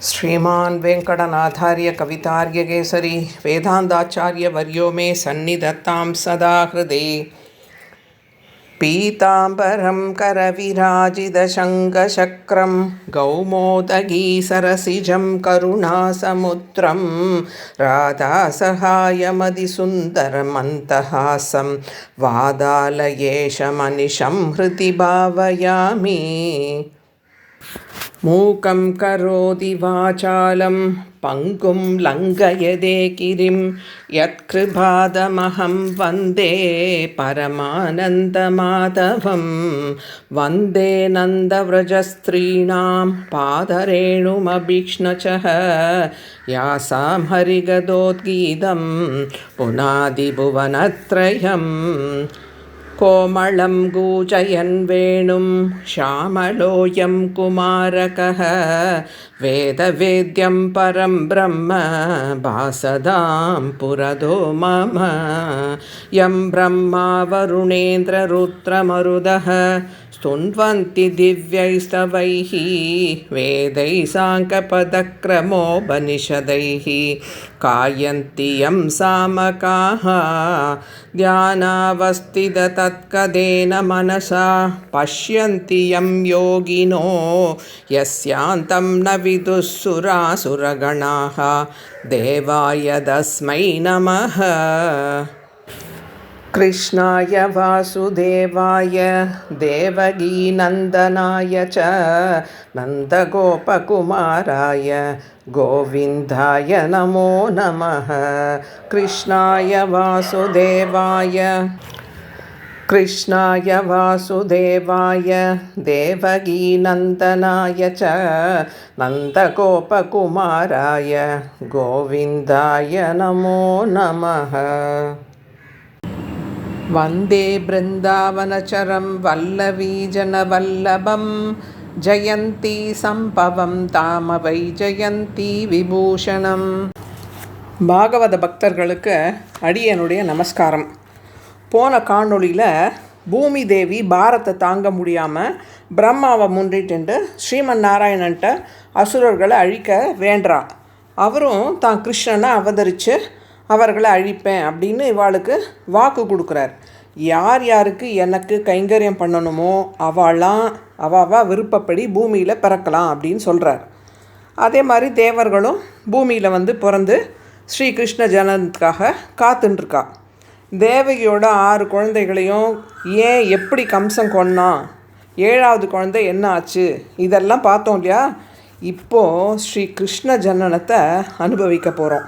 श्रीमान् वेङ्कटनाथार्य कवितार्यकेसरी वेदान्ताचार्यवर्यो मे सन्निधत्तां सदा हृदि। पीताम्बरं करविराजितशङ्खचक्रं कौमोदगीसरसिजं करुणासमुद्रं राधासहायमतिसुन्दरमन्तहासं वादालयेशमनिशं हृदि भावयामि। मूकं करोति वाचालं पङ्गुं लङ्घयते गिरिं यत्कृपादमहं वन्दे परमानन्दमाधवं। वन्दे नन्दव्रजस्त्रीणां पादरेणुमभीक्ष्णचः यासां हरिगदोद्गीतं पुनादिभुवनत्रयम्। कोमलं कूजयन् वेणुं श्यामलोऽयं कुमारकः वेदवेद्यं परं ब्रह्म भासदां पुरदो मम। यं ब्रह्मा वरुणेन्द्ररुद्रमरुदः स्तुन्वन्ति दिव्यैस्तवैः वेदैः साङ्ख्यपदक्रमोपनिषदैः गायन्ति यं सामकाः ध्यानावस्थिततत्कदेन मनसा पश्यन्ति यं योगिनो यस्यान्तं न विदुः सुरासुरगणाः देवाय तस्मै नमः। कृष्णाय वासुदेवाय देवकीनन्दनाय च नन्दगोपकुमाराय गोविन्दाय नमो नमः। कृष्णाय वासुदेवाय देवकीनन्दनाय च नन्दगोपकुमाराय गोविन्दाय नमो नमः। वन्दे बृन्दावनचरं वल्लवीजनवल्लभं जयन्ती सम्भवं தாம வை ஜெயந்தி விபூஷணம். பாகவத பக்தர்களுக்கு அடியனுடைய நமஸ்காரம். போன காணொளியில் பூமி தேவி பாரத்தை தாங்க முடியாமல் பிரம்மாவை முன்னிட்டு ஸ்ரீமன் நாராயணன்ட்ட அசுரர்களை அழிக்க வேண்டா. அவரும் தான் கிருஷ்ணனை அவதரித்து அவர்களை அழிப்பேன் அப்படின்னு இவாளுக்கு வாக்கு கொடுக்குறார். யார் யாருக்கு எனக்கு கைங்கரியம் பண்ணணுமோ அவா விருப்பப்படி பூமியில் பிறக்கலாம் அப்படின்னு சொல்கிறார். அதே மாதிரி தேவர்களும் பூமியில் பிறந்து ஸ்ரீ கிருஷ்ண ஜனனத்துக்காக காத்துட்டுருக்கா. தேவகியோட 6 குழந்தைகளையும் ஏன் எப்படி கம்சன் கொன்னான், 7வது குழந்தை என்ன ஆச்சு, இதெல்லாம் பார்த்தோம் இல்லையா. இப்போது ஸ்ரீ கிருஷ்ண ஜனனத்தை அனுபவிக்க போகிறோம்.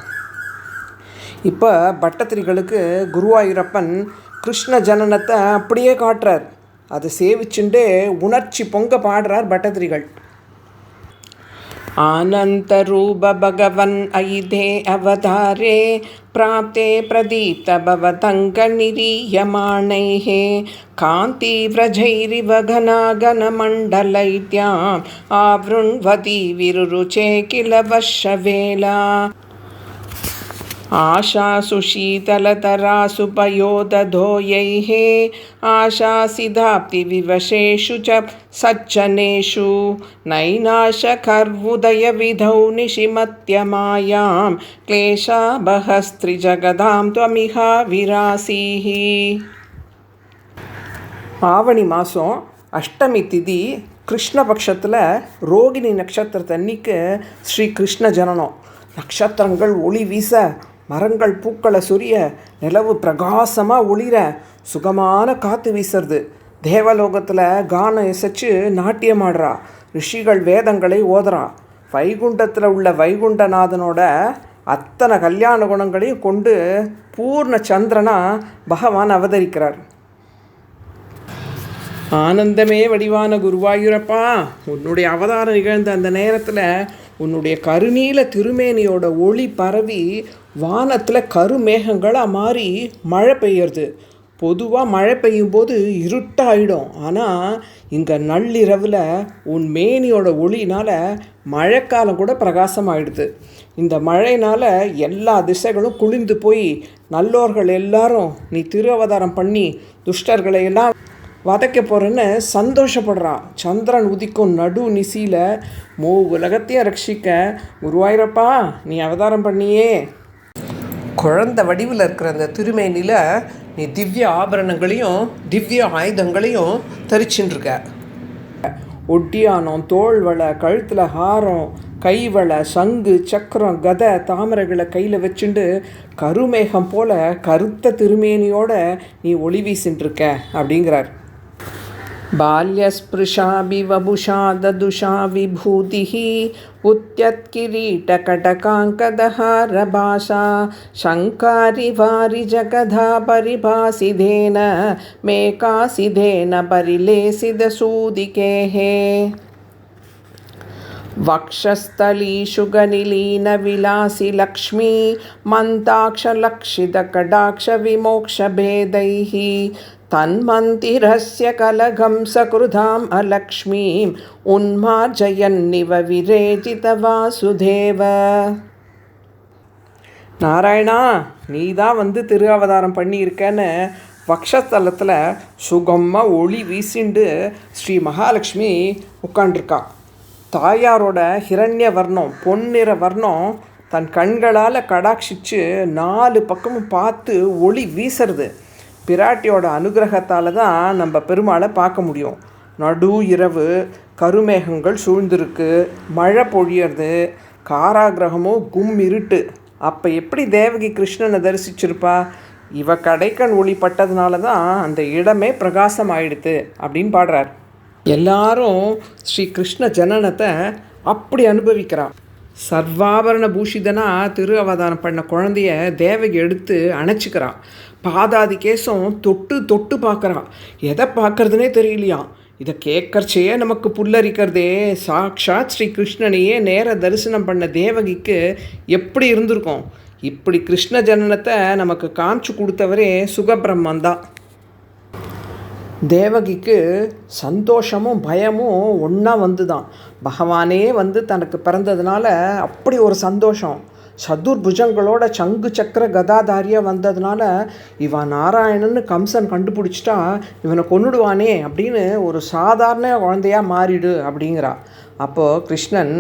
இப்போ பட்டத்திரிகளுக்கு குருவாயூரப்பன் கிருஷ்ண ஜனனத்தை அப்படியே காட்டுறார். அதை சேவிச்சுண்டே உணர்ச்சி பொங்க பாடுறார் பட்டத்திரிகள். ஆனந்த ரூப பகவன் ஐதே அவதாரே பிராப்தே பிரதீப்த பவதங்க நிரீயமாணைஹே காந்தி விரஜைரிவ கனாகன மண்டலைத்யாம் ஆவ்ருண்வதி விருருச்சே கில வர்ஷவேலா. आशासु शीतलतरासु पयोदधोयैः आशासिदाप्तिविवशेषु च सज्जनेषु नैनाशकर्वुदयविधौ निशिमत्यमायां क्लेशाबहस्त्रिजगदां त्वमिहा विरासीः. ஆவணி மாதம் அஷ்டமி திதி கிருஷ்ணபக்ஷத்தில் ரோகிணி நட்சத்திரத்தன்னைக்கு ஸ்ரீ கிருஷ்ண ஜனனம். நட்சத்திரங்கள் ஒளி வீச, மரங்கள் பூக்களை சொரிய, நிலவு பிரகாசமாக ஒளிர, சுகமான காற்று வீசுறது. தேவலோகத்தில் கானம் இசைச்சு நாட்டியம் ஆடுறா. ரிஷிகள் வேதங்களை ஓதுறா. வைகுண்டத்தில் உள்ள வைகுண்டநாதனோட அத்தனை கல்யாண குணங்களையும் கொண்டு பூர்ண சந்திரனா பகவான் அவதரிக்கிறார். ஆனந்தமே வடிவான குருவாயூரப்பா, உன்னுடைய அவதாரம் நிகழ்ந்த அந்த நேரத்தில் உன்னுடைய கருநீல திருமேனியோட ஒளி பரவி வானத்தில் கருமேகங்களாக மாறி மழை பெய்யுறது. பொதுவாக மழை பெய்யும் போது இருட்டாயிடும். ஆனால் இங்கே நள்ளிரவில் உன் மேனியோட ஒளினால் மழைக்காலம் கூட பிரகாசமாகிடுது. இந்த மழையினால் எல்லா திசைகளும் குளிர்ந்து போய் நல்லோர்கள் எல்லாரும் நீ திரு அவதாரம் பண்ணி துஷ்டர்களை எல்லாம் வதைக்க போகிறேன்னு சந்தோஷப்படுறா. சந்திரன் உதிக்கும் நடு நிசியில் உலகத்தையும் ரட்சிக்க குருவாயூரப்பா நீ அவதாரம் பண்ணியே. குழந்தை வடிவில் இருக்கிற அந்த திருமேனியில் நீ திவ்ய ஆபரணங்களையும் திவ்ய ஆயுதங்களையும் தரிச்சுட்டுருக்க. ஒட்டியானம், தோள்வளை, கழுத்தில் ஹாரம், கைவளை, சங்கு, சக்கரம், கதை, தாமரைகளை கையில் வச்சுண்டு கருமேகம் போல கருத்த திருமேனியோட நீ ஒளி வீசின்ட்டுருக்க அப்படிங்கிறார். பால்யஸ்பிருஷாபி வபுஷா ததுஷா விபூதிः உத்யத்கிரீடகடகாங்கதஹாரபாஷா சங்காரி வாரி ஜகதா பரிபாசிதேன மேகாசிதேன பரிலேசிதசூதிகேஹே वक्षस्थलीषु गनिलीनविलासि लक्ष्मी मन्ताक्षलक्षितकटाक्षविमोक्षभेदैः तन्मन्तिरस्य कलघं सकृधाम् अलक्ष्मीम् उन्मार्जयन्निव विरेजितवासुदेव. நாராயணா, நீ தான் திரு அவதாரம் பண்ணியிருக்கேன்னு வக்ஷஸ்தலத்தில் சுகமாக ஒளி வீசிண்டு ஸ்ரீ மகாலட்சுமி உட்காண்டிருக்கா. தாயாரோட ஹிரண்ய வர்ணம், பொன்னிற வர்ணம் தன் கண்களால் கடாட்சிச்சு 4 பக்கமும் பார்த்து ஒளி வீசுறது. பிராட்டியோட அனுகிரகத்தால் தான் நம்ம பெருமாளை பார்க்க முடியும். நடு இரவு, கருமேகங்கள் சூழ்ந்திருக்கு, மழை பொழியறது, காராகிரகமும் கும் இருட்டு. அப்போ எப்படி தேவகி கிருஷ்ணனை தரிசிச்சிருப்பா? இவ கடைக்கண் ஒளி பட்டதுனால தான் அந்த இடமே பிரகாசம் ஆயிடுது அப்படின்னு பாடுறார். எல்லாரும் ஸ்ரீ கிருஷ்ண ஜனனத்தை அப்படி அனுபவிக்கிறான். சர்வாபரண பூஷிதனா திரு அவதாரம் பண்ண குழந்தைய தேவகி எடுத்து அணைச்சிக்கிறான். பாதாதி கேசம் தொட்டு தொட்டு பார்க்குறான். எதை பார்க்கறதுனே தெரியலையாம். இதை கேட்கறச்சையே நமக்கு புல்லரிக்கிறதே. சாக்ஷாத் ஸ்ரீ கிருஷ்ணனையே நேர தரிசனம் பண்ண தேவகிக்கு எப்படி இருந்திருக்கும்? இப்படி கிருஷ்ண ஜனனத்தை நமக்கு காமிச்சு கொடுத்தவரே சுகபிரம்மந்தான். தேவகிக்கு சந்தோஷமும் பயமும் ஒன்றா தான். பகவானே தனக்கு பிறந்ததுனால அப்படி ஒரு சந்தோஷம். சதுர்புஜங்களோட சங்கு சக்கர கதாதாரியாக வந்ததுனால இவன் நாராயணன்னு கம்சன் கண்டுபிடிச்சிட்டா இவனை கொன்னுடுவானே அப்படின்னு ஒரு சாதாரண குழந்தையாக மாறிடு அப்படிங்கிறா. அப்போது கிருஷ்ணன்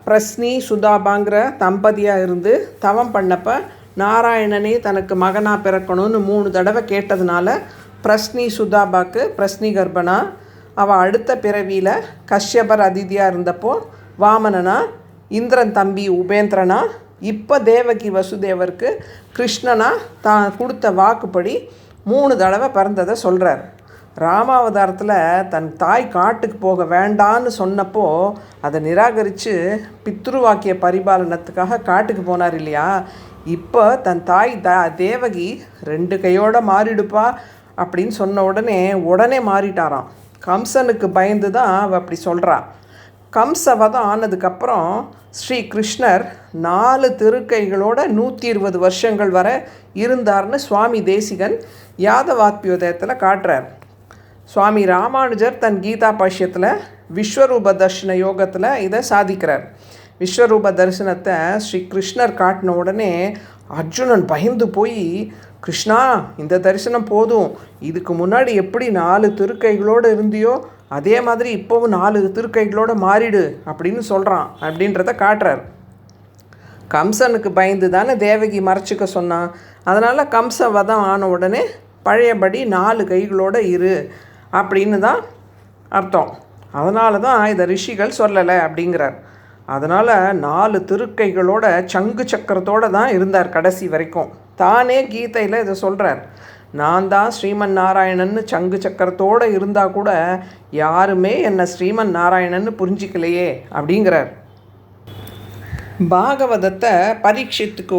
பிரஸ்னி சுதாபாங்கிற தம்பதியாக இருந்து தவம் பண்ணப்போ நாராயணனே தனக்கு மகனாக பிறக்கணும்னு 3 தடவை கேட்டதுனால பிரஸ்னி சுதாபாக்கு பிரஸ்னி கர்ப்பனா, அவள் அடுத்த பிறவியில் கஷ்யபர் அதிதியாக இருந்தப்போ வாமனனா, இந்திரன் தம்பி உபேந்திரனா, இப்போ தேவகி வசுதேவருக்கு கிருஷ்ணனா தான் கொடுத்த வாக்குப்படி 3 தடவை பிறந்ததை சொல்கிறார். ராமாவதாரத்தில் தன் தாய் காட்டுக்கு போக வேண்டான்னு சொன்னப்போ அதை நிராகரித்து பித்ருவாக்கிய பரிபாலனத்துக்காக காட்டுக்கு போனார் இல்லையா? இப்போ தன் தாய் தேவகி 2 கையோட மாறிடுப்பா அப்படின்னு சொன்ன உடனே மாறிட்டாராம். கம்சனுக்கு பயந்து தான் அவள் அப்படி சொல்கிறா. கம்சவதம் ஆனதுக்கப்புறம் ஸ்ரீ கிருஷ்ணர் 4 திருக்கைகளோட 120 வருஷங்கள் வரை இருந்தார்னு சுவாமி தேசிகன் யாதவாத்பியோதயத்தில் காட்டுறார். சுவாமி ராமானுஜர் தன் கீதா பாஷ்யத்தில் விஸ்வரூப தர்ஷன யோகத்தில் இதை சாதிக்கிறார். விஸ்வரூப தரிசனத்தை ஸ்ரீ கிருஷ்ணர் காட்டின உடனே அர்ஜுனன் பயந்து போய், கிருஷ்ணா இந்த தரிசனம் போதும், இதுக்கு முன்னாடி எப்படி 4 திருக்கைகளோடு இருந்தியோ அதே மாதிரி இப்போவும் 4 திருக்கைகளோடு மாறிடு அப்படின்னு சொல்கிறான் அப்படின்றத காட்டுறார். கம்சனுக்கு பயந்து தானே தேவகி மறைச்சிக்க சொன்னான். அதனால் கம்ச வதம் ஆன உடனே பழையபடி 4 கைகளோடு இரு அப்படின்னு தான் அர்த்தம். அதனால தான் இதை ரிஷிகள் சொல்லலை அப்படிங்கிறார். அதனால் 4 திருக்கைகளோட சங்கு சக்கரத்தோடு தான் இருந்தார் கடைசி வரைக்கும். தானே கீதையில் இதை சொல்கிறார். நான் தான் ஸ்ரீமன் நாராயணன்னு சங்கு சக்கரத்தோடு இருந்தால் கூட யாருமே என்னை ஸ்ரீமன் நாராயணன்னு புரிஞ்சிக்கலையே அப்படிங்கிறார். பாகவதத்தை பரீட்சித்துக்கு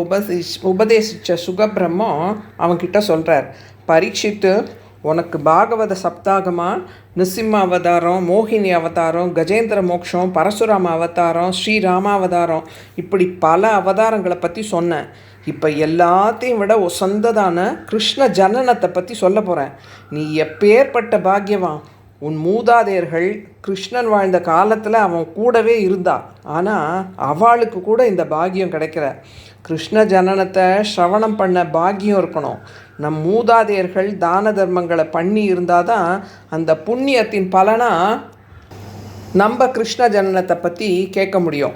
உபதேசித்த சுகபிரம்மம் அவன்கிட்ட சொல்கிறார். பரீட்சித்து, உனக்கு பாகவத சப்தாகமாக நிருசிம்ம அவதாரம், மோகினி அவதாரம், கஜேந்திர மோக்ஷம், பரசுராம அவதாரம், ஸ்ரீராமாவதாரம், இப்படி பல அவதாரங்களை பற்றி சொன்னேன். இப்போ எல்லாத்தையும் விட சொந்ததான கிருஷ்ண ஜனனத்தை பற்றி சொல்ல போகிறேன். நீ எப்பேற்பட்ட பாக்கியவான். உன் மூதாதையர்கள் கிருஷ்ணன் வாழ்ந்த காலத்தில் அவன் கூடவே இருந்தா. ஆனால் அவளுக்கு கூட இந்த பாக்கியம் கிடைக்கல. கிருஷ்ண ஜனனத்தை ஸ்ரவணம் பண்ண பாக்கியம் இருக்கணும். நம் மூதாதையர்கள் தான தர்மங்களை பண்ணி இருந்தால் தான் அந்த புண்ணியத்தின் பலனாக நம்ம கிருஷ்ண ஜனனத்தை பற்றி கேட்க முடியும்.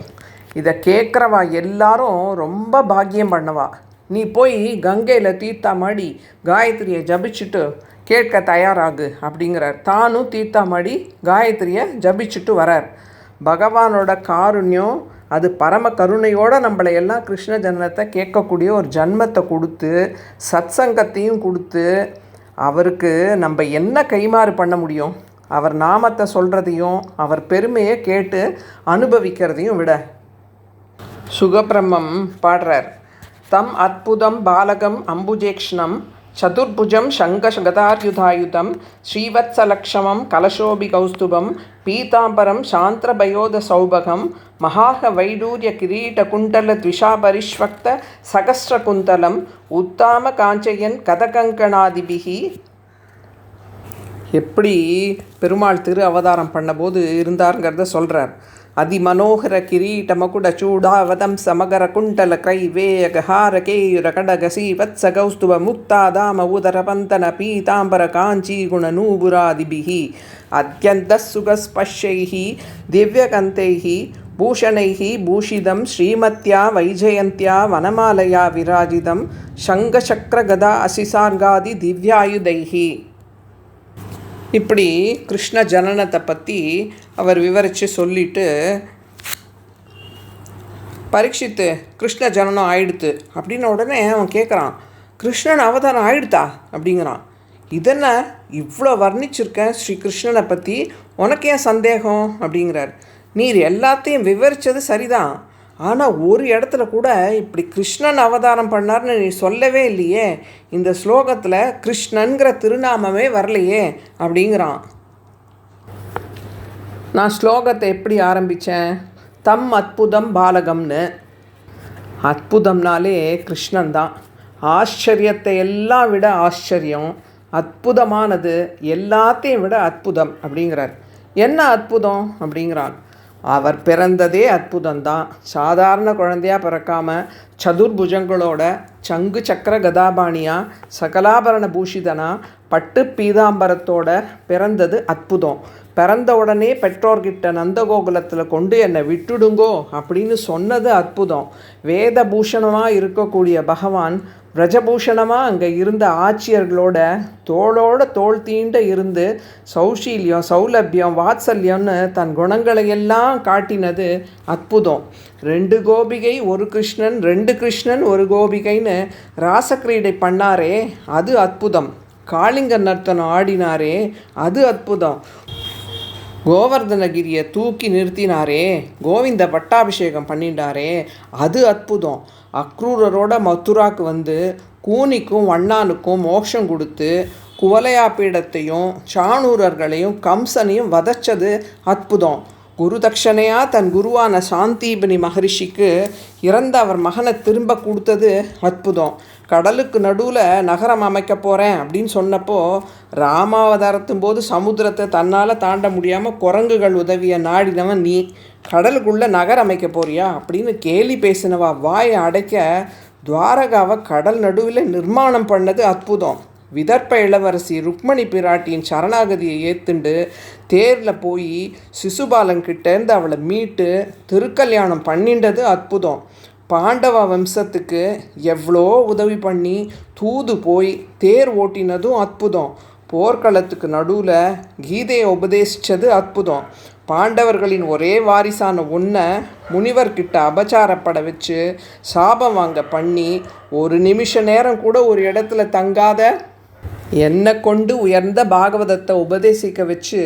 இதை கேட்குறவா எல்லாரும் ரொம்ப பாக்கியம் பண்ணவா. நீ போய் கங்கையில் தீர்த்தாமாடி காயத்ரியை ஜபிச்சுட்டு கேட்க தயாராகு அப்படிங்கிறார். தானும் தீர்த்தாமாடி காயத்ரியை ஜபிச்சுட்டு வரார். பகவானோட காருண்யம் அது பரம கருணையோடு நம்மளை எல்லாம் கிருஷ்ண ஜனனத்தை கேட்கக்கூடிய ஒரு ஜன்மத்தை கொடுத்து சத்சங்கத்தையும் கொடுத்து அவருக்கு நம்ம என்ன கைமாறு பண்ண முடியும்? அவர் நாமத்தை சொல்கிறதையும் அவர் பெருமையை கேட்டு அனுபவிக்கிறதையும் விட. சுகபிரம்மம் பாடுறார். தம் அத்புதம் பாலகம் அம்புஜேக்ஷ்ணம் சதுர்புஜம் சங்ககதார்யுதாயுதம் ஸ்ரீவத்சலக்ஷமம் கலசோபி கௌஸ்துபம் பீதாம்பரம் சாந்திரபயோத சௌபகம் மகாக வைடூரிய கிரீட குண்டல த்விஷாபரிஷ்வக்த சகஸ்ரகுந்தலம் உத்தாம காஞ்சயன் கதகங்கணாதிபிகி. எப்படி பெருமாள் திரு அவதாரம் பண்ணபோது இருந்தாருங்கிறத சொல்கிறார். அதிமனோகர கிரீட மகுட சூடாவதம் சமகர குண்டல கைவேயகஹார கேயுர கடகசி வத்ச கௌஸ்துப முக்தாதாம உதர பந்தன பீதாம்பர காஞ்சி குண நூபுராதிபிஹி அத்யந்த சுகஸ்பஷ்யைஹி திவ்யகந்தைஹி பூஷணைஹி பூஷிதம் ஸ்ரீமத்யா வைஜயந்தியா வனமாலயா விராஜிதம் சங்கசக்ர கதா அசிசார்காதி திவ்யாயுதைஹி. இப்படி கிருஷ்ண ஜனனத்தை பற்றி அவர் விவரித்து சொல்லிட்டு, பரீட்சித்து கிருஷ்ண ஜனனம் ஆயிடுத்து அப்படின்ன உடனே அவன் கேட்குறான், கிருஷ்ணன் அவதாரம் ஆயிடுத்தா அப்படிங்கிறான். இதென்ன இவ்வளோ வர்ணிச்சிருக்கேன் ஸ்ரீ கிருஷ்ணனை பற்றி, உனக்கு ஏன் சந்தேகம் அப்படிங்கிறார். நீர் எல்லாத்தையும் விவரித்தது சரிதான், ஆனால் ஒரு இடத்துல கூட இப்படி கிருஷ்ணன் அவதாரம் பண்ணார்னு நீ சொல்லவே இல்லையே, இந்த ஸ்லோகத்தில் கிருஷ்ணன்கிற திருநாமமே வரலையே அப்படிங்கிறான். நான் ஸ்லோகத்தை எப்படி ஆரம்பித்தேன்? தம் அத்புதம் பாலகம்னு. அற்புதம்னாலே கிருஷ்ணன் தான். ஆச்சரியத்தை எல்லாம் விட ஆச்சரியம், அற்புதமானது எல்லாத்தையும் விட அற்புதம் அப்படிங்கிறார். என்ன அற்புதம் அப்படிங்கிறான். அவர் பிறந்ததே அற்புதம்தான். சாதாரண குழந்தையாக பிறக்காமல் சதுர்புஜங்களோட சங்கு சக்கர கதாபாணியாக சகலாபரண பூஷிதனா பட்டு பீதாம்பரத்தோட பிறந்தது அற்புதம். பிறந்த உடனே பெற்றோர்கிட்ட நந்தகோகுலத்தில் கொண்டு என்னை விட்டுடுங்கோ அப்படின்னு சொன்னது அற்புதம். வேத பூஷணமாக இருக்கக்கூடிய பகவான் பிரஜபூஷணமாக அங்கே இருந்த ஆட்சியர்களோட தோளோட தோள் தீண்ட இருந்து சௌஷீல்யம் சௌலபியம் வாத்சல்யம்னு தன் குணங்களையெல்லாம் காட்டினது அற்புதம். 2 கோபிகை 1 கிருஷ்ணன், 2 கிருஷ்ணன் 1 கோபிகைன்னு ராசக்கிரீடை பண்ணாரே அது அற்புதம். காளிங்க நர்த்தனம் ஆடினாரே அது அற்புதம். கோவர்தனகிரியை தூக்கி நிறுத்தினாரே, கோவிந்த பட்டாபிஷேகம் பண்ணிட்டாரே அது அற்புதம். அக்ரூரரோட மதுராக்கு வந்து கூனிக்கும் வண்ணானுக்கும் மோட்சம் கொடுத்து குவலையா பீடத்தையும் சாணூரர்களையும் கம்சனையும் வதச்சது அற்புதம். குரு தட்சணையாக தன் குருவான சாந்தீபனி மகரிஷிக்கு இறந்த அவர் மகனை திரும்ப கொடுத்தது அற்புதம். கடலுக்கு நடுவில் நகரம் அமைக்க போகிறேன் அப்படின்னு சொன்னப்போ ராமாவதாரத்தும் போது சமுத்திரத்தை தன்னால் தாண்ட முடியாமல் குரங்குகள் உதவிய நாடினவன் நீ கடலுக்குள்ளே நகரம் அமைக்க போறியா அப்படின்னு கேலி பேசினவா வாயை அடைக்க துவாரகாவை கடல் நடுவில் நிர்மாணம் பண்ணது அற்புதம். விதர்ப்ப இளவரசி ருக்மணி பிராட்டியின் சரணாகதியை ஏற்றுண்டு தேரில் போய் சிசுபாலன்கிட்டேருந்து அவளை மீட்டு திருக்கல்யாணம் பண்ணிண்டது அற்புதம். பாண்டவ வம்சத்துக்கு எவ்வளோ உதவி பண்ணி தூது போய் தேர் ஓட்டினதும் அற்புதம். போர்க்களத்துக்கு நடுவில் கீதையை உபதேசித்தது அற்புதம். பாண்டவர்களின் ஒரே வாரிசான ஒன்றை முனிவர்கிட்ட அபச்சாரப்பட வச்சு சாபம் வாங்க பண்ணி ஒரு நிமிஷ நேரம் கூட ஒரு இடத்துல தங்காத என்னை கொண்டு உயர்ந்த பாகவதத்தை உபதேசிக்க வச்சு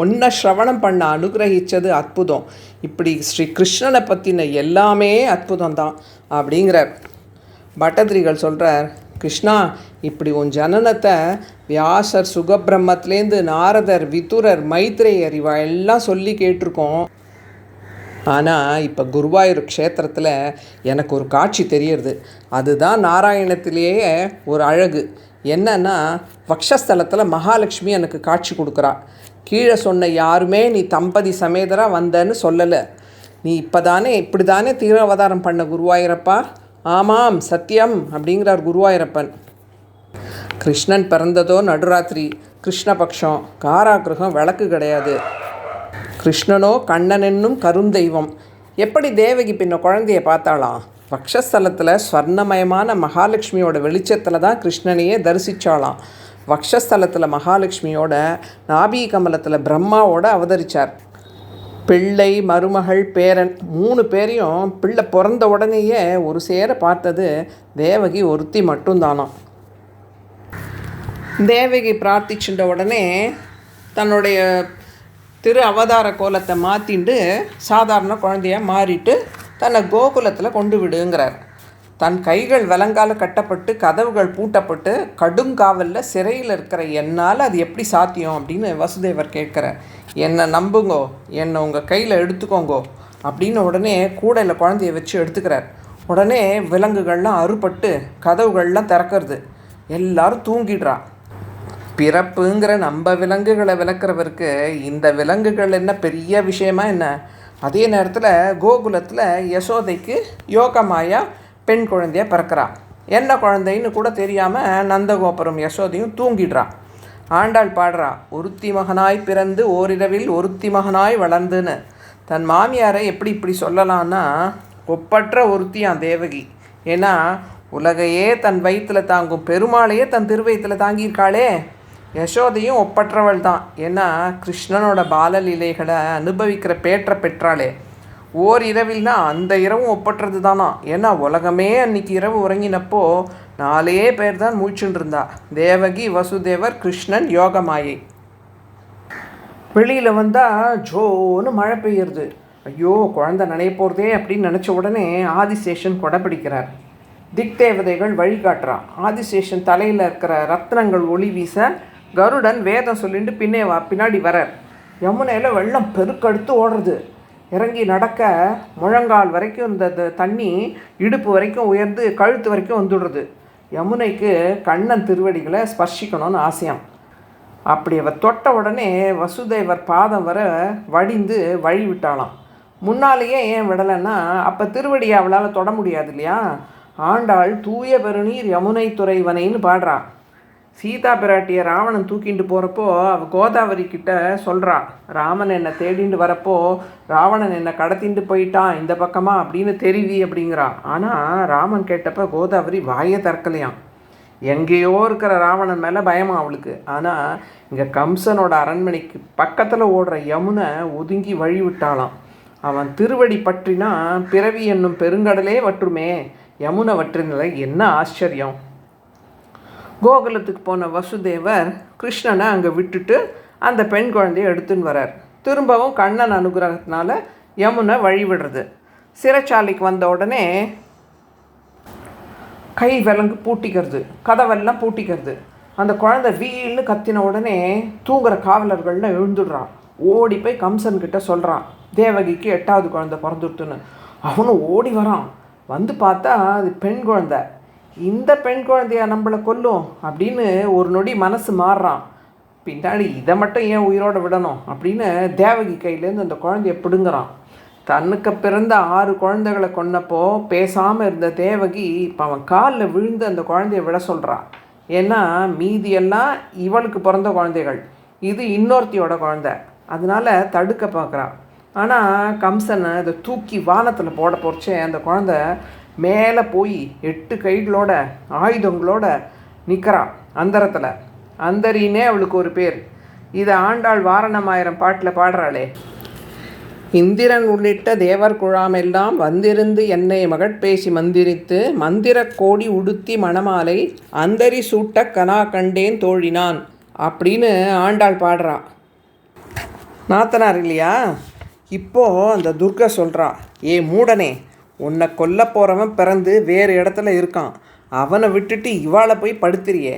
ஒன்றை ஸ்ரவணம் பண்ண அனுகிரகித்தது அற்புதம். இப்படி ஸ்ரீ கிருஷ்ணனை பற்றின எல்லாமே அற்புதம்தான் அப்படிங்கிறார். பட்டதிரிகள் சொல்கிறார், கிருஷ்ணா இப்படி உன் ஜனனத்தை வியாசர் சுகபிரம்மத்துலேருந்து நாரதர் விதுரர் மைத்ரேயர் இவ எல்லாம் சொல்லி கேட்டிருக்கோம். ஆனால் இப்போ குருவாயூர் க்ஷேத்திரத்தில் எனக்கு ஒரு காட்சி தெரியறது. அதுதான் நாராயணத்திலேயே ஒரு அழகு. என்னன்னா வக்ஷஸ்தலத்தில் மகாலட்சுமி எனக்கு காட்சி கொடுக்குறா. கீழே சொன்ன யாருமே நீ தம்பதி சமேதராக வந்தன்னு சொல்லலை. நீ இப்படி தானே தீராவதாரம் பண்ண குருவாயூரப்பா? ஆமாம் சத்தியம் அப்படிங்கிறார் குருவாயூரப்பன். கிருஷ்ணன் பிறந்ததோ நடுராத்திரி, கிருஷ்ணபக்ஷம், காராகிருகம், விளக்கு கிடையாது. கிருஷ்ணனோ கண்ணன் என்னும் கருந்தெய்வம். எப்படி தேவகி பின்ன குழந்தைய பார்த்தாளாம்? வக்ஷஸ்தலத்தில் ஸ்வர்ணமயமான மகாலட்சுமியோட வெளிச்சத்தில் தான் கிருஷ்ணனையே தரிசித்தாளாம். வக்ஷஸ்தலத்தில் மகாலட்சுமியோட, நாபி கமலத்தில் பிரம்மாவோட அவதரித்தார். பிள்ளை, மருமகள், பேரன் 3 பேரையும் பிள்ளை பிறந்த உடனேயே ஒரு சேர பார்த்தது தேவகி ஒருத்தி மட்டும்தானாம். தேவகி பிரார்த்திச்சுட்ட உடனே தன்னுடைய திரு அவதார கோலத்தை மாற்றிண்டு சாதாரண குழந்தையாக மாறிட்டு தன்னை கோகுலத்தில் கொண்டு விடுங்கிறார். தன் கைகள் விலங்கால கட்டப்பட்டு கதவுகள் பூட்டப்பட்டு கடுங்காவலில் சிறையில் இருக்கிற என்னால் அது எப்படி சாத்தியம் அப்படின்னு வசுதேவர் கேட்குறார். என்னை நம்புங்கோ, என்னை உங்கள் கையில் எடுத்துக்கோங்கோ அப்படின்னு உடனே கூடையில் குழந்தைய வச்சு எடுத்துக்கிறார். உடனே விலங்குகள்லாம் அறுபட்டு கதவுகள்லாம் திறக்கிறது. எல்லாரும் தூங்கிடுறா. பிறப்புங்கிற நம்ம விலங்குகளை விளக்குறவருக்கு இந்த விலங்குகள் என்ன பெரிய விஷயமா என்ன? அதே நேரத்தில் கோகுலத்தில் யசோதைக்கு யோகமாயா பெண் குழந்தையாக பிறக்கிறா. என்ன குழந்தைன்னு கூட தெரியாமல் நந்தகோபுரம் யசோதையும் தூங்கிடுறா. ஆண்டாள் பாடுறா, ஒருத்தி மகனாய் பிறந்து ஓரிரவில் ஒருத்தி மகனாய் வளர்ந்துன்னு. தன் மாமியாரை எப்படி இப்படி சொல்லலான்னா, ஒப்பற்ற ஒருத்தியான் தேவகி. ஏன்னா உலகையே தன் வயிற்றில் தாங்கும் பெருமாளையே தன் திருவயிற்றில் தாங்கியிருக்காளே. யசோதையும் ஒப்பற்றவள் தான். ஏன்னா கிருஷ்ணனோட பாலலீலைகளை அனுபவிக்கிற பேற்ற பெற்றாளே. ஓரிரவில்னா அந்த இரவும் ஒப்பற்றது தானா. ஏன்னா உலகமே அன்றைக்கி இரவு உறங்கினப்போ 4 பேர் தான் மூச்சுன்னு இருந்தா. தேவகி, வசுதேவர், கிருஷ்ணன், யோகமாயை. வெளியில் வந்தால் ஜோன்னு மழை பெய்யுறது. ஐயோ குழந்தை நனைய போகிறதே அப்படின்னு நினச்ச உடனே ஆதிசேஷன் கொடைப்பிடிக்கிறார். திக்தேவதைகள் வழிகாட்டுறான். ஆதிசேஷன் தலையில் இருக்கிற ரத்னங்கள் ஒளி வீச கருடன் வேதம் சொல்லிட்டு பின்னாடி வரார். யமுனையில் வெள்ளம் பெருக்கெடுத்து ஓடுறது. இறங்கி நடக்க முழங்கால் வரைக்கும் இந்த தண்ணி இடுப்பு வரைக்கும் உயர்ந்து கழுத்து வரைக்கும் வந்துடுறது. யமுனைக்கு கண்ணன் திருவடிகளை ஸ்பர்ஷிக்கணும்னு ஆசையாம். அப்படி அவர் தொட்ட உடனே வசுதேவர் பாதம் வர வடிந்து வழி விட்டாளாம். முன்னாலேயே ஏன் விடலைன்னா அப்போ திருவடியை அவளால் தொட முடியாது இல்லையா. ஆண்டாள் தூய பெருநீர் யமுனை துறைவனைன்னு பாடுறா. சீதா பிராட்டியை ராவணன் தூக்கிட்டு போகிறப்போ அவள் கோதாவரி கிட்ட சொல்கிறா, ராமன் என்னை தேடிட்டு வரப்போ ராவணன் என்னை கடத்திட்டு போயிட்டான் இந்த பக்கமாக அப்படின்னு தெரிவி அப்படிங்கிறா. ஆனால் ராமன் கேட்டப்போ கோதாவரி வாயை திறக்கலையாம். எங்கேயோ இருக்கிற ராவணன் மேலே பயமா அவளுக்கு. ஆனால் இங்கே கம்சனோட அரண்மனைக்கு பக்கத்தில் ஓடுற யமுனை ஒதுங்கி வழி விட்டாளாம். அவன் திருவடி பற்றினா பிறவி என்னும் பெருங்கடலே வற்றுமே, யமுனை வற்றினலை என்ன ஆச்சரியம். கோகுலத்துக்கு போன வசுதேவர் கிருஷ்ணனை அங்கே விட்டுட்டு அந்த பெண் குழந்தையை எடுத்துன்னு வரார். திரும்பவும் கண்ணன் அனுகிரகத்தினால யமுனை வழிவிடுறது. சிறைச்சாலைக்கு வந்த உடனே கை விலங்கு பூட்டிக்கிறது, கதவெல்லாம் பூட்டிக்கிறது. அந்த குழந்தை வீல்னு கத்தின உடனே தூங்குற காவலர்கள்லாம் எழுந்துடுறான். ஓடி போய் கம்சன்கிட்ட சொல்கிறான், தேவகிக்கு 8வது குழந்தை பிறந்துடுத்துன்னு. அவனும் ஓடி வரான். வந்து பார்த்தா அது பெண் குழந்தை. இந்த பெண் குழந்தையா நம்மளை கொல்லும் அப்படின்னு ஒரு நொடி மனசு மாறுறான். பின்னாடி இதை மட்டும் ஏன் உயிரோடு விடணும் அப்படின்னு தேவகி கையிலேருந்து அந்த குழந்தைய பிடுங்குறான். தன்னுக்கு பிறந்த 6 குழந்தைகளை கொன்னப்போ பேசாமல் இருந்த தேவகி இப்போ அவன் காலில் விழுந்து அந்த குழந்தைய விட சொல்கிறான். ஏன்னா மீதியெல்லாம் இவளுக்கு பிறந்த குழந்தைகள், இது இன்னொருத்தியோட குழந்தை. அதனால் தடுக்க பார்க்குறான். ஆனால் கம்சனை அதை தூக்கி வானத்தில் போட போகிறச்சே அந்த குழந்தை மேலே போய் 8 கைகளோட ஆயுதங்களோட நிற்கிறான் அந்தரத்தில். அந்தரின்னே அவளுக்கு ஒரு பேர். இதை ஆண்டாள் வாரணமாயிரம் பாட்டில் பாடுறாளே. இந்திரன் உள்ளிட்ட தேவர் குழாமெல்லாம் வந்திருந்து என்னை மகட்பேசி மந்திரித்து மந்திர கோடி உடுத்தி மணமாலை அந்தரி சூட்ட கனா கண்டேன் தோழினான் அப்படின்னு ஆண்டாள் பாடுறா. நாத்தனார் இல்லையா? இப்போது அந்த துர்கா சொல்கிறா, ஏ மூடனே, உன்னை கொல்ல போகிறவன் பிறந்து வேறு இடத்துல இருக்கான். அவனை விட்டுட்டு இவாளை போய் படுத்துறியே.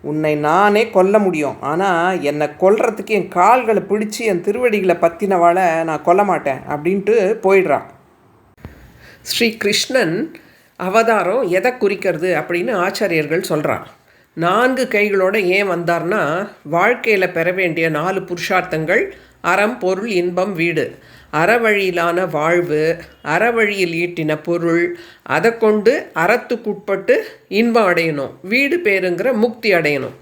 உன்னை நானே கொல்ல முடியும், ஆனால் என்னை கொல்றதுக்கு என் கால்களை பிடிச்சி என் திருவடிகளை பற்றினவாளை நான் கொல்ல மாட்டேன் அப்படின்ட்டு போயிடுறான். ஸ்ரீ கிருஷ்ணன் அவதாரம் எதை குறிக்கிறது அப்படின்னு ஆச்சாரியர்கள் சொல்கிறான். 4 கைகளோடு ஏன் வந்தார்னா, வாழ்க்கையில் பெற வேண்டிய 4 புருஷார்த்தங்கள், அறம், பொருள், இன்பம், வீடு, அறவழியிலான வாழ்வு, அறவழியில் ஈட்டின பொருள், அதை கொண்டு அறத்துக்குட்பட்டு இன்பம் அடையணும், வீடு பேருங்கிற முக்தி அடையணும்.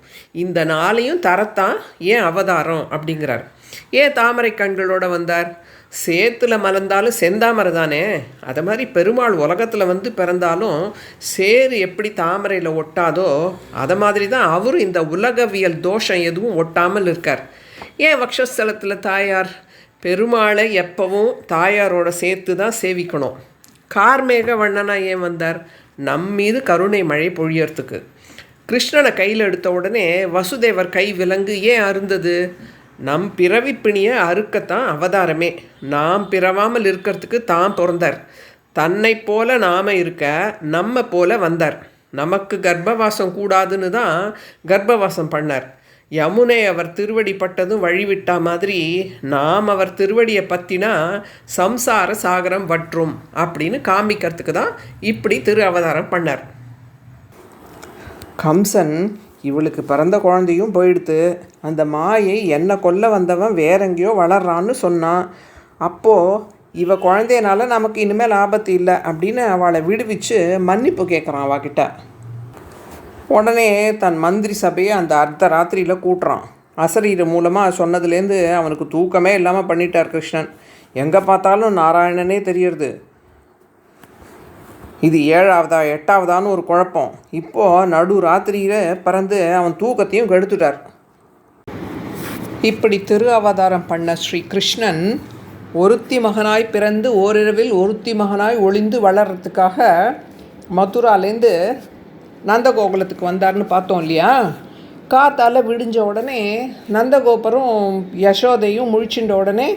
இந்த நாளையும் தரத்தான் ஏன் அவதாரம் அப்படிங்கிறார். ஏன் தாமரை கண்களோட வந்தார்? சேத்துல மலர்ந்தாலும் செந்தாமரை தானே. அதை மாதிரி பெருமாள் உலகத்தில் வந்து பிறந்தாலும் சேரு எப்படி தாமரையில் ஒட்டாதோ அதை மாதிரி தான் அவரும் இந்த உலகவியல் தோஷம் எதுவும் ஒட்டாமல் இருக்கார். ஏன் வக்ஷஸ்தலத்தில் தாயார்? பெருமாளை எப்பவும் தாயாரோட சேர்த்து தான் சேவிக்கணும். கார்மேக வண்ணனா ஏன் வந்தார்? நம்மீது கருணை மழை பொழியறதுக்கு. கிருஷ்ணனை கையில் எடுத்த உடனே வசுதேவர் கை விலங்கு ஏன் அருந்தது? நம் பிறவி பிணியை அறுக்கத்தான் அவதாரமே. நாம் பிறவாமல் இருக்கிறதுக்கு தான் பிறந்தார். தன்னை போல நாம் இருக்க நம்ம போல வந்தார். நமக்கு கர்ப்பவாசம் கூடாதுன்னு தான் கர்ப்பவாசம் பண்ணார். யமுனை அவர் திருவடி பட்டதும் வழிவிட்டா மாதிரி நாம் அவர் திருவடியை பற்றினா சம்சார சாகரம் வற்றும் அப்படின்னு காமிக்கிறதுக்கு தான் இப்படி திரு அவதாரம் பண்ணார். கம்சன் இவளுக்கு பிறந்த குழந்தையும் போயிடுத்து, அந்த மாயை என்னை கொல்ல வந்தவன் வேற எங்கேயோ வளர்றான்னு சொன்னான். அப்போது இவ குழந்தையனால நமக்கு இனிமேல் ஆபத்து இல்லை அப்படின்னு அவளை விடுவிச்சு மன்னிப்பு கேட்குறான் அவகிட்ட. உடனே தன் மந்திரி சபையை அந்த அர்த்த ராத்திரியில் கூட்டுறான். அசரீர மூலமாக சொன்னதுலேருந்து அவனுக்கு தூக்கமே இல்லாமல் பண்ணிட்டார் கிருஷ்ணன். எங்கே பார்த்தாலும் நாராயணனே தெரியறது. இது 7ஆவதா 8ஆவதான்னு ஒரு குழப்பம். இப்போது நடு ராத்திரியில் பிறந்து அவன் தூக்கத்தையும் கெடுத்துட்டார். இப்படி திரு அவதாரம் பண்ண ஸ்ரீ கிருஷ்ணன் ஒருத்தி மகனாய் பிறந்து ஓரிரவில் ஒருத்தி மகனாய் ஒளிந்து வளர்கிறதுக்காக மதுராலேருந்து நந்தகோகுலத்துக்கு வந்தார்னு பார்த்தோம் இல்லையா. காத்தால் விடிஞ்ச உடனே நந்தகோபரும் யசோதையும் முழிச்சுட்ட உடனே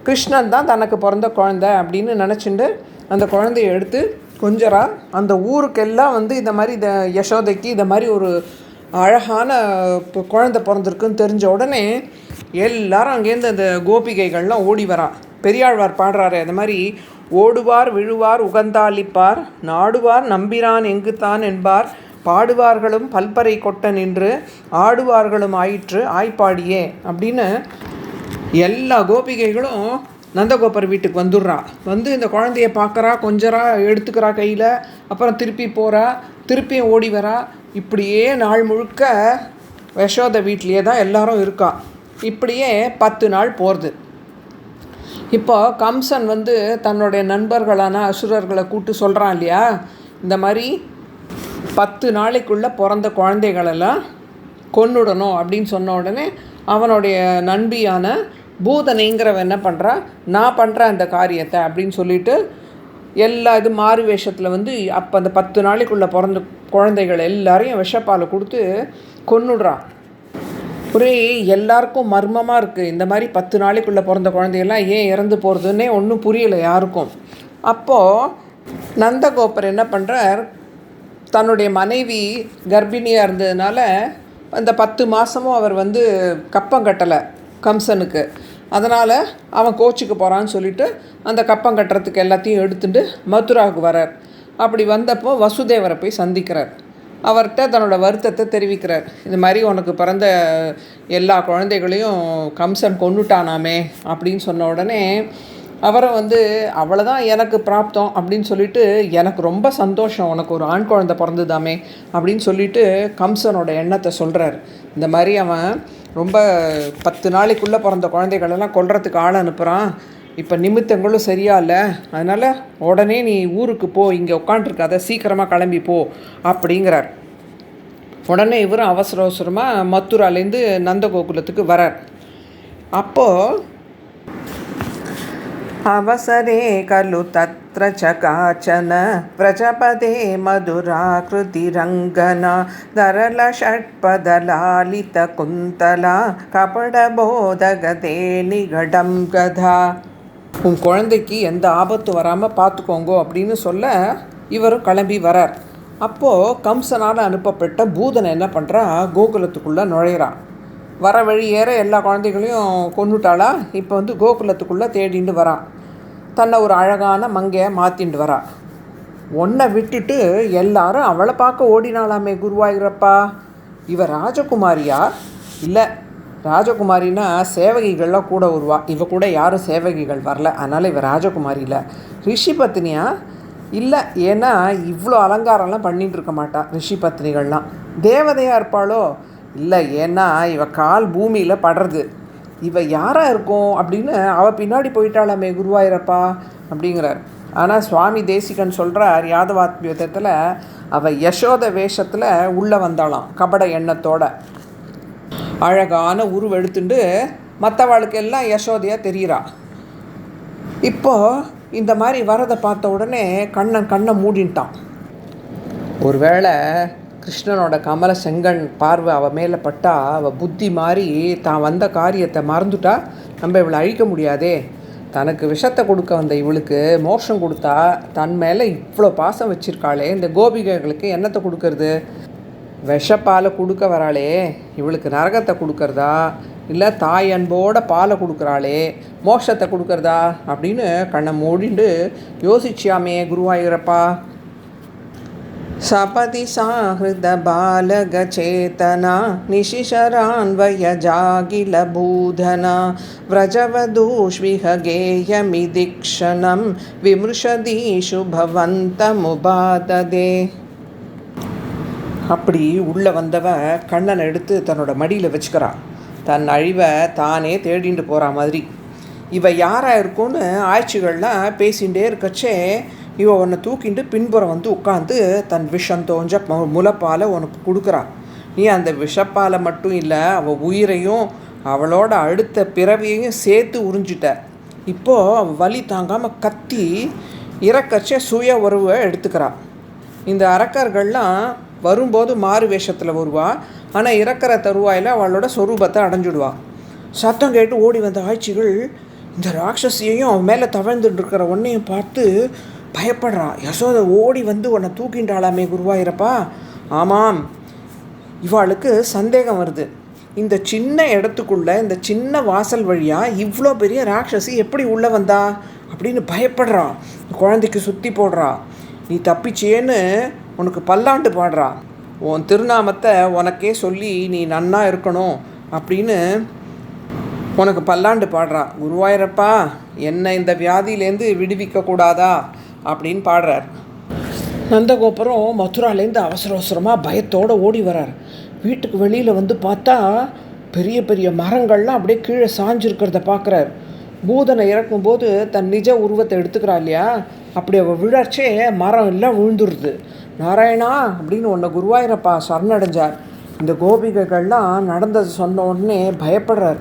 கிருஷ்ணன் தான் தனக்கு பிறந்த குழந்தை அப்படின்னு நினச்சிண்டு அந்த குழந்தைய எடுத்து கொஞ்சரா அந்த ஊருக்கெல்லாம் வந்து இந்த மாதிரி இந்த யசோதைக்கு இந்த மாதிரி ஒரு அழகான குழந்தை பிறந்திருக்குன்னு தெரிஞ்ச உடனே எல்லாரும் அங்கேருந்து அந்த கோபிகைகள்லாம் ஓடி வரா. பெரியாழ்வார் பாடுறாரு அந்த மாதிரி, ஓடுவார் விழுவார் உகந்தாளிப்பார், நாடுவார் நம்பிரான் எங்குத்தான் என்பார், பாடுவார்களும் பல்பறை கொட்ட நின்று ஆடுவார்களும் ஆயிற்று ஆய்ப்பாடியே அப்படின்னு எல்லா கோபிகைகளும் நந்தகோபர் வீட்டுக்கு வந்துடுறா. வந்து இந்த குழந்தைய பார்க்குறா, கொஞ்சரா எடுத்துக்கிறா கையில், அப்புறம் திருப்பி போகிறா, திருப்பியும் ஓடி வரா. இப்படியே நாள் முழுக்க யசோதை வீட்லேயே தான் எல்லாரும் இருக்கா. இப்படியே 10 நாள் போகிறது. இப்போ கம்சன் வந்து தன்னுடைய நண்பர்களான அசுரர்களை கூப்பிட்டு சொல்கிறான் இல்லையா, இந்த மாதிரி 10 நாளைக்குள்ளே பிறந்த குழந்தைகளெல்லாம் கொன்னுடணும் அப்படின்னு சொன்ன உடனே அவனுடைய நண்பியான பூதனைங்கிறவன் என்ன பண்ணுறா, நான் பண்ணுறேன் அந்த காரியத்தை அப்படின்னு சொல்லிட்டு எல்லா இது மாறு வேஷத்தில் வந்து அப்போ அந்த 10 நாளைக்குள்ளே பிறந்த குழந்தைகள் எல்லாரையும் விஷப்பாலை கொடுத்து கொன்னுடுறான். ஒரே எல்லாருக்கும் மர்மமாக இருக்குது. இந்த மாதிரி 10 நாளைக்குள்ளே பிறந்த குழந்தைகள்லாம் ஏன் இறந்து போகிறதுன்னே ஒன்றும் புரியலை யாருக்கும். அப்போது நந்தகோபர் என்ன பண்ணுறார், தன்னுடைய மனைவி கர்ப்பிணியாக இருந்ததுனால அந்த 10 மாதமும் அவர் வந்து கப்பம் கட்டலை கம்சனுக்கு. அதனால் அவன் கோச்சிக்கு போகிறான்னு சொல்லிவிட்டு அந்த கப்பம் கட்டுறதுக்கு எல்லாத்தையும் எடுத்துட்டு மதுராவுக்கு வரார். அப்படி வந்தப்போ வசுதேவரை போய் சந்திக்கிறார். அவர்கிட்ட தன்னோட வருத்தத்தை தெரிவிக்கிறார். இந்த மாதிரி உனக்கு பிறந்த எல்லா குழந்தைகளையும் கம்சன் கொன்னுட்டானாமே அப்படின்னு சொன்ன உடனே அவரை வந்து அவ்வளோதான் எனக்கு பிராப்தம் அப்படின்னு சொல்லிட்டு, எனக்கு ரொம்ப சந்தோஷம் உனக்கு ஒரு ஆண் குழந்தை பிறந்ததாமே அப்படின்னு சொல்லிட்டு கம்சனோட எண்ணத்தை சொல்கிறார். இந்த மாதிரி அவன் ரொம்ப 10 நாளைக்குள்ளே பிறந்த குழந்தைகளெல்லாம் கொல்றதுக்கு ஆள் அனுப்புகிறான். இப்போ நிமித்தங்களும் சரியா இல்லை, அதனால் உடனே நீ ஊருக்கு போ, இங்கே உட்காண்ட்ருக்காத, சீக்கிரமாக கிளம்பி போ அப்படிங்கிறார். உடனே இவரும் அவசர அவசரமாக மதுராலேருந்து நந்தகோகுலத்துக்கு வரார். அப்போது அவசரே கலு தத்ர சகாச்சன பிரஜபதே மதுராகிருதிரங்கனா தரள ஷட்பதலாலித குந்தலா கபடபோதகதே நிகடம் கதா. உன் குழந்தைக்கு எந்த ஆபத்து வராமல் பார்த்துக்கோங்கோ அப்படின்னு சொல்ல இவரும் கிளம்பி வரார். அப்போது கம்சனால் அனுப்பப்பட்ட பூதனை என்ன பண்ணுறா, கோகுலத்துக்குள்ளே நுழையிறான். வர வழி ஏற எல்லா குழந்தைகளையும் கொண்டுட்டாளா. இப்போ வந்து கோகுலத்துக்குள்ளே தேடிண்டு வரான். தன்னை ஒரு அழகான மங்கையை மாற்றிண்டு வரா. ஒன்றை விட்டுட்டு எல்லாரும் அவளை பார்க்க ஓடினாலாமே குருவாயூரப்பா. இவ ராஜகுமாரியா? இல்லை, ராஜகுமாரின்னா சேவகிகள்லாம் கூட வருவா. இவ கூட யாரும் சேவகிகள் வரல, அதனால் இவ ராஜகுமாரி இல்லை. ரிஷி பத்னியா இல்லை, ஏன்னா இவ்வளோ அலங்காரம்லாம் பண்ணிகிட்டு இருக்க மாட்டா ரிஷி பத்னிகள்லாம். தேவதையாக இருப்பாளோ இல்லை, ஏன்னா இவ கால் பூமியில் படுறது. இவ யாராக இருக்கும் அப்படின்னு அவள் பின்னாடி போயிட்டாளாமே குருவாயிரப்பா அப்படிங்கிறார். ஆனால் சுவாமி தேசிகன் சொல்கிறார் யாதவாத்மியத்தில், அவள் யசோத வேஷத்தில் உள்ளே வந்தாளாம் கபட எண்ணத்தோட. அழகான உருவெடுத்துண்டு மற்றவாளுக்கு எல்லாம் யசோதையாக தெரிகிறா. இப்போது இந்த மாதிரி வரதை பார்த்த உடனே கண்ணை மூடின்ட்டான். ஒருவேளை கிருஷ்ணனோட கமல செங்கண் பார்வை அவள் மேலே பட்டா அவள் புத்தி மாறி தான் வந்த காரியத்தை மறந்துட்டா நம்ம இவளை அழிக்க முடியாதே. தனக்கு விஷத்தை கொடுக்க வந்த இவளுக்கு மோட்சம் கொடுத்தா தன் மேலே இவ்வளோ பாசம் வச்சுருக்காளே, இந்த கோபிகைகளுக்கு என்னத்தை கொடுக்கறது? விஷப்பாலை கொடுக்க வராளே, இவளுக்கு நரகத்தை கொடுக்கறதா இல்லை தாய் அன்போட பாலை கொடுக்குறாளே மோட்சத்தை கொடுக்கறதா அப்படின்னு கண்ணை மூடிண்டு யோசிச்சியாமே குருவாயூரப்பா. சபதி சாஹிருத பாலக சேதனா நிஷிஷரான்வய ஜாகில பூதனா விரஜவதூஷ்விஹ கேயமிதிக்ஷணம் விமிருஷதீஷு பவந்தமுபாததே. அப்படி உள்ளே வந்தவ கண்ணனை எடுத்து தன்னோட மடியில் வச்சுக்கிறா. தன் அழிவை தானே தேடிண்டு போகிற மாதிரி. இவ யாராக இருக்கும்னு ஆட்சிகள்லாம் பேசிகிட்டே இருக்கச்சே இவ உன்னை தூக்கிண்டு பின்புறம் வந்து உட்காந்து தன் விஷம் தோஞ்ச முளைப்பாலை உனக்கு கொடுக்குறா. நீ அந்த விஷப்பாலை மட்டும் இல்லை, அவள் உயிரையும் அவளோட அடுத்த பிறவியையும் சேர்த்து உறிஞ்சிட்ட. இப்போது அவள் வலி தாங்காமல் கத்தி இறக்கச்சே சுய உறவை எடுத்துக்கிறா. இந்த அரக்கர்கள்லாம் வரும்போது மாறு வேஷத்தில் வருவா, ஆனால் இறக்கிற தருவாயில் அவளோட சொரூபத்தை அடைஞ்சிடுவா. சத்தம் கேட்டு ஓடி வந்த ஆட்சிகள் இந்த ராட்சசியையும் அவன் மேலே தவழ்ந்துட்டு இருக்கிற ஒன்றையும் பார்த்து பயப்படுறா. யசோதை ஓடி வந்து உன்னை தூக்கின்றாளாமே குருவாயிரப்பா. ஆமாம், இவாளுக்கு சந்தேகம் வருது. இந்த சின்ன இடத்துக்குள்ளே இந்த சின்ன வாசல் வழியாக இவ்வளோ பெரிய ராட்சசி எப்படி உள்ளே வந்தா அப்படின்னு பயப்படுறா. குழந்தைக்கு சுற்றி போடுறா. நீ தப்பிச்சேன்னு உனக்கு பல்லாண்டு பாடுறா. உன் திருநாமத்தை உனக்கே சொல்லி நீ நன்னா இருக்கணும் அப்படின்னு உனக்கு பல்லாண்டு பாடுறா. குருவாயிரப்பா, என்னை இந்த வியாதியிலேருந்து விடுவிக்கக்கூடாதா அப்படின்னு பாடுறார். நந்தகோபுரம் மதுராலேருந்து அவசர அவசரமாக பயத்தோடு ஓடி வரார். வீட்டுக்கு வெளியில் வந்து பார்த்தா பெரிய பெரிய மரங்கள்லாம் அப்படியே கீழே சாஞ்சிருக்கிறத பார்க்குறார். பூதனை இறக்கும்போது தன் நிஜ உருவத்தை எடுத்துக்கிறா இல்லையா, அப்படி அவள் விழாச்சே மரம் எல்லாம் விழுந்துருது. நாராயணா அப்படின்னு ஒன்று குருவாயிரப்பா சரணடைஞ்சார். இந்த கோபிகைகள்லாம் நடந்தது சொன்ன உடனே பயப்படுறார்.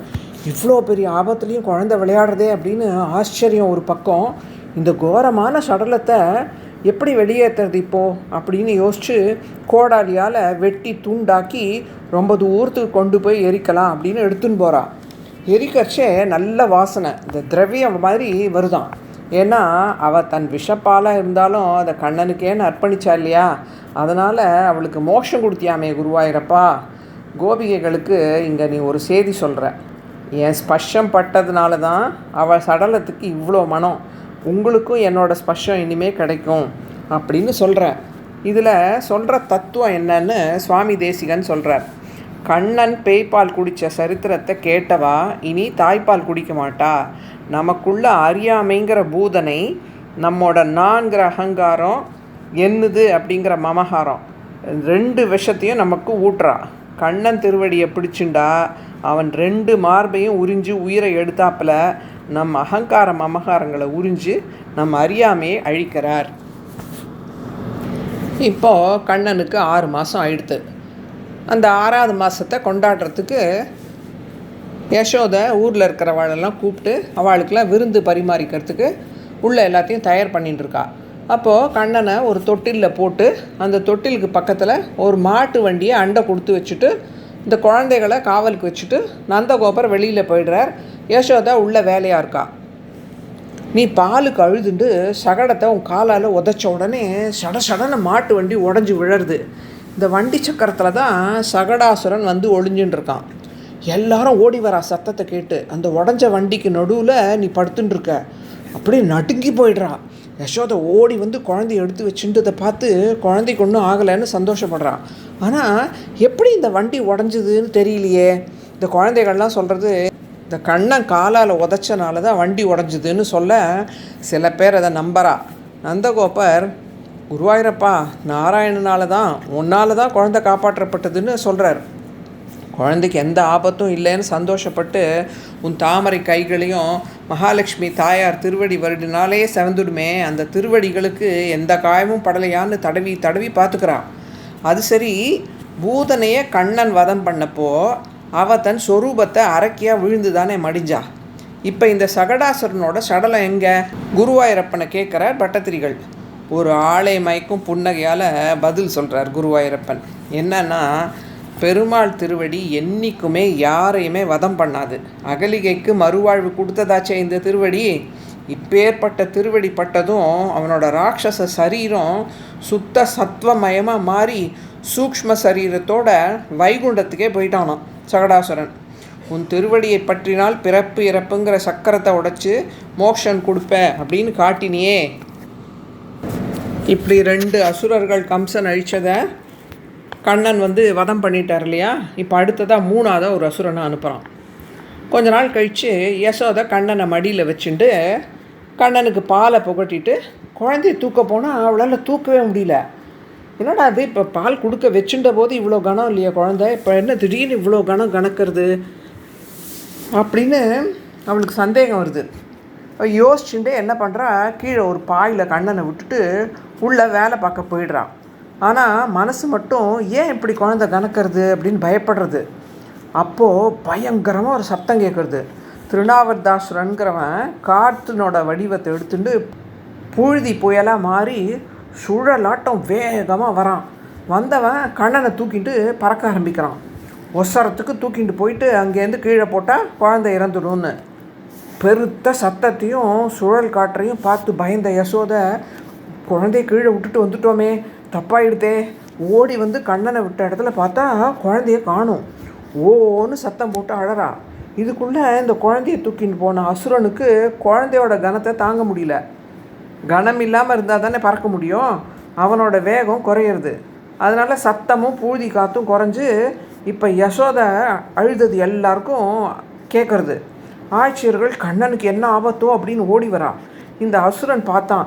இவ்வளோ பெரிய ஆபத்துலேயும் குழந்தை விளையாடுறதே அப்படின்னு ஆச்சரியம் ஒரு பக்கம். இந்த கோரமான சடலத்தை எப்படி வெளியேற்றுறது இப்போது அப்படின்னு யோசித்து கோடாலியால் வெட்டி துண்டாக்கி ரொம்ப தூரத்துக்கு கொண்டு போய் எரிக்கலாம் அப்படின்னு எடுத்துன்னு போகிறா. எரிக்கச்சே நல்ல வாசனை, இந்த திரவியம் மாதிரி வருதான். ஏன்னா அவள் தன் விஷப்பாலாக இருந்தாலும் அதை கண்ணனுக்கேன்னு அர்ப்பணிச்சா இல்லையா, அதனால் அவளுக்கு மோட்சம் கொடுத்தியாமே குருவாயிரப்பா. கோபிகைகளுக்கு இங்கே நீ ஒரு செய்தி சொல்கிற. என் ஸ்பர்ஷம் பட்டதுனால தான் அவள் சடலத்துக்கு இவ்வளோ மனம். உங்களுக்கும் என்னோடய ஸ்பர்ஷம் இனிமேல் கிடைக்கும் அப்படின்னு சொல்கிற. இதில் சொல்கிற தத்துவம் என்னன்னு சுவாமி தேசிகன் சொல்கிறார். கண்ணன் பேய்ப்பால் குடித்த சரித்திரத்தை கேட்டவா இனி தாய்ப்பால் குடிக்க மாட்டா. நமக்குள்ள அறியாமைங்கிற பூதனை நம்மோட நான்கிற அகங்காரம் என்னது அப்படிங்கிற மமகாரம் ரெண்டு விஷத்தையும் நமக்கு ஊட்டுறா. கண்ணன் திருவடியை பிடிச்சுண்டா அவன் ரெண்டு மார்பையும் உறிஞ்சு உயிரை எடுத்தாப்பில் நம் அகங்கார மமகாரங்களை உறிஞ்சு நம் அறியாமையை அழிக்கிறார். இப்போது கண்ணனுக்கு 6 மாதம் ஆயிடுத்து. அந்த 6ஆவது மாதத்தை கொண்டாடுறதுக்கு யசோதை ஊரில் இருக்கிறவாளெல்லாம் கூப்பிட்டு அவளுக்கெல்லாம் விருந்து பரிமாறிக்கிறதுக்கு உள்ள எல்லாத்தையும் தயார் பண்ணிட்டு இருக்கா. அப்போது கண்ணனை ஒரு தொட்டிலில் போட்டு அந்த தொட்டிலுக்கு பக்கத்தில் ஒரு மாட்டு வண்டியை அண்டை கொடுத்து வச்சுட்டு இந்த குழந்தைகளை காவலுக்கு வச்சுட்டு நந்தகோபர் வெளியில் போயிடுறார். யசோதா உள்ள வேலையாக இருக்கா. நீ பாலுக்கு அழுதுண்டு சகடத்தை உன் காலால் உதைச்ச உடனே சடசடன மாட்டு வண்டி உடஞ்சி விழருது. இந்த வண்டி சக்கரத்தில் தான் சகடாசுரன் வந்து ஒளிஞ்சுன்னு இருக்கான். எல்லாரும் ஓடி வரா சத்தத்தை கேட்டு. அந்த உடஞ்ச வண்டிக்கு நடுவில் நீ படுத்துட்டுருக்க. அப்படியே நடுங்கி போயிடுறா. யசோதை ஓடி வந்து குழந்தைய எடுத்து வச்சுட்டதை பார்த்து குழந்தைக்கு ஒன்றும் ஆகலைன்னு சந்தோஷப்படுறான். ஆனால் எப்படி இந்த வண்டி உடஞ்சிதுன்னு தெரியலையே, இந்த குழந்தைகள்லாம் சொல்கிறது, இந்த கண்ணன் காலால் உதச்சனால தான் வண்டி உடஞ்சிதுன்னு சொல்ல சில பேர் அதை நம்புறா. நந்தகோபர், குருவாயூரப்பா, நாராயணனால தான், உன்னால் தான் குழந்தை காப்பாற்றப்பட்டதுன்னு சொல்கிறார். குழந்தைக்கு எந்த ஆபத்தும் இல்லைன்னு சந்தோஷப்பட்டு உன் தாமரை கைகளையும் மகாலட்சுமி தாயார் திருவடி வருடினாலே செவந்துடுமே, அந்த திருவடிகளுக்கு எந்த காயமும் படலையான்னு தடவி தடவி பார்த்துக்கிறான். அது சரி, பூதனையை கண்ணன் வதம் பண்ணப்போ அவள் தன் சொரூபத்தை அரக்கியாக விழுந்து தானே மடிஞ்சா. இப்போ இந்த சகடாசுரனோட சடலம் எங்கே? குருவாயூரப்பனை கேட்குறார் பட்டத்திரிகள். ஒரு ஆளை மயக்கும் புன்னகையால் பதில் சொல்கிறார் குருவாயூரப்பன். என்னன்னா, பெருமாள் திருவடி என்றைக்குமே யாரையுமே வதம் பண்ணாது. அகலிகைக்கு மறுவாழ்வு கொடுத்ததாச்சே இந்த திருவடி. இப்பேற்பட்ட திருவடி பட்டதும் அவனோட ராட்சச சரீரம் சுத்த சத்வமயமாக மாறி சூக்ஷ்ம சரீரத்தோட வைகுண்டத்துக்கே போயிட்டானான் சகடாசுரன். உன் திருவடியை பற்றினால் பிறப்பு இறப்புங்கிற சக்கரத்தை உடைச்சி மோக்ஷன் கொடுப்ப அப்படின்னு காட்டினியே. இப்படி 2 அசுரர்கள் கம்சன் அழித்ததை கண்ணன் வதம் பண்ணிட்டார் இல்லையா. இப்போ அடுத்ததாக 3ஆவது ஒரு அசுரனை அனுப்புகிறான். கொஞ்ச நாள் கழித்து யசோதை கண்ணனை மடியில் வச்சுட்டு கண்ணனுக்கு பாலை புகட்டிட்டு குழந்தைய தூக்க போனால் அவளால் தூக்கவே முடியல. என்னடா அது, இப்போ பால் கொடுக்க வச்சுட்ட போது இவ்வளோ கணம் இல்லையா குழந்தை, இப்போ என்ன திடீர்னு இவ்வளோ கணம் கணக்கிறது அப்படின்னு அவளுக்கு சந்தேகம் வருது. யோசிச்சுட்டு என்ன பண்ணுறா, கீழே ஒரு பாயில் கண்ணனை விட்டுட்டு உள்ளே வேலை பார்க்க போயிடுறான். ஆனால் மனசு மட்டும் ஏன் இப்படி குழந்தை கணக்கிறது அப்படின்னு பயப்படுறது. அப்போது பயங்கரமாக ஒரு சத்தம் கேட்குறது. திருநாவர்தாசுரன்கிறவன் காற்றினோட வடிவத்தை எடுத்துட்டு புழுதி புயலாக மாறி சுழலாட்டம் வேகமாக வரான். வந்தவன் கண்ணனை தூக்கிட்டு பறக்க ஆரம்பிக்கிறான். ஒசரத்துக்கு தூக்கிட்டு போயிட்டு அங்கேருந்து கீழே போட்டால் குழந்தை இறந்துடும்னு. பெருத்த சத்தத்தையும் சுழல் காற்றையும் பார்த்து பயந்த யசோதை, குழந்தைய கீழே விட்டுட்டு வந்துட்டோமே, தப்பாயிடுதே, ஓடி கண்ணனை விட்ட இடத்துல பார்த்தா குழந்தைய காணும். ஓன்னு சத்தம் போட்டு அழறா. இதுக்குள்ளே இந்த குழந்தைய தூக்கின்னு போன அசுரனுக்கு குழந்தையோட கனத்தை தாங்க முடியல. கனம் இல்லாமல் இருந்தால் தானே பறக்க முடியும். அவனோட வேகம் குறையிறது. அதனால் சத்தமும் பூதி காற்றும் குறைஞ்சு இப்போ யசோதை அழுதது எல்லாருக்கும் கேட்குறது. ஆட்சியர்கள் கண்ணனுக்கு என்ன ஆபத்தோ அப்படின்னு ஓடி வரா. இந்த அசுரன் பார்த்தான்,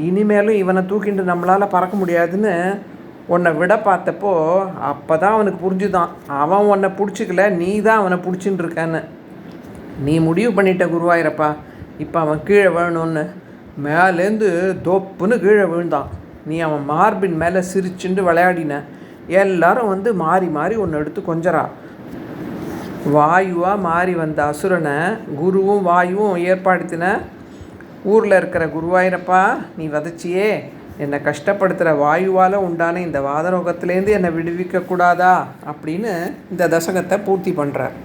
இனிமேலும் இவனை தூக்கிட்டு நம்மளால் பறக்க முடியாதுன்னு உன்னை விட பார்த்தப்போ அப்போ தான் அவனுக்கு புரிஞ்சுதான், அவன் உன்னை பிடிச்சிக்கல, நீ தான் அவனை பிடிச்சின்னு இருக்கான்னு. நீ முடிவு பண்ணிட்ட குருவாயூரப்பா, இப்போ அவன் கீழே விழணும்னு. மேலேருந்து தொப்புன்னு கீழே விழுந்தான். நீ அவன் மார்பின் மேலே சிரிச்சுண்டு விளையாடின. எல்லாரும் மாறி மாறி ஒன்று எடுத்து கொஞ்சரா. வாயுவாக மாறி வந்த அசுரனை குருவும் வாயுவும் ஏற்பாடுத்தின. ஊரில் இருக்கிற குருவாயூரப்பா, நீ வதச்சியே, என்னை கஷ்டப்படுத்துகிற வாயுவால் உண்டான இந்த வாதரோகத்திலேருந்து என்னை விடுவிக்கக்கூடாதா அப்படின்னு இந்த தசகத்தை பூர்த்தி பண்ணுறார்.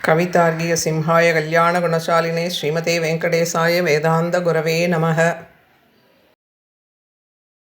கவிதார்கிய சிம்ஹாய கல்யாண குணசாலினே ஸ்ரீமதே வெங்கடேசாய வேதாந்த குரவே நமக.